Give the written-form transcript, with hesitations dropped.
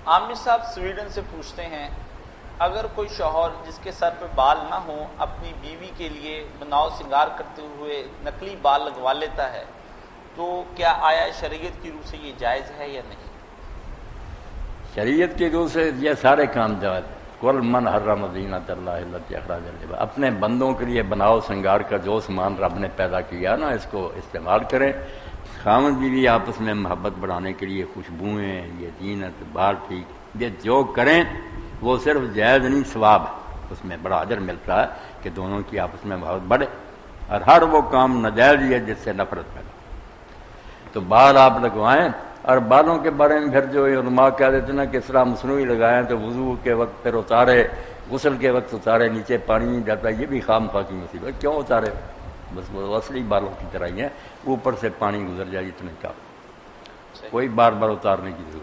عامر صاحب سویڈن سے پوچھتے ہیں اگر کوئی شوہر جس کے سر پہ بال نہ ہوں اپنی بیوی کے لیے بناؤ سنگار کرتے ہوئے نقلی بال لگوا لیتا ہے تو کیا آیا شریعت کی روح سے یہ جائز ہے یا نہیں؟ شریعت کی روح سے یہ سارے کام جائز۔ کل من حرم زینت اللہ التی اخرج للعباد، اپنے بندوں کے لیے بناؤ سنگار کا جو سامان رب نے پیدا کیا نا اس کو استعمال کریں۔ خاوند بیوی آپس میں محبت بڑھانے کے لیے خوشبوئیں، یہ زینت، بال ٹھیک، یہ جو کریں وہ صرف جائز نہیں ثواب ہے، اس میں بڑا اجر ملتا ہے کہ دونوں کی آپس میں محبت بڑھے، اور ہر وہ کام ناجائز ہی ہے جس سے نفرت پیدا۔ تو بال آپ لگوائیں، اور بالوں کے بارے میں پھر جو علماء کہہ دیتے ہیں نا کہ اس طرح مصنوعی لگائیں تو وضو کے وقت پھر اتارے، غسل کے وقت اتارے، نیچے پانی نہیں جاتا، یہ بھی خام خواہ کی مصیبت، کیوں اتارے؟ بس وہ اصلی بالوں کی طرح ہی ہیں، اوپر سے پانی گزر جائے اتنے کا، کوئی بار بار اتارنے کی ضرورت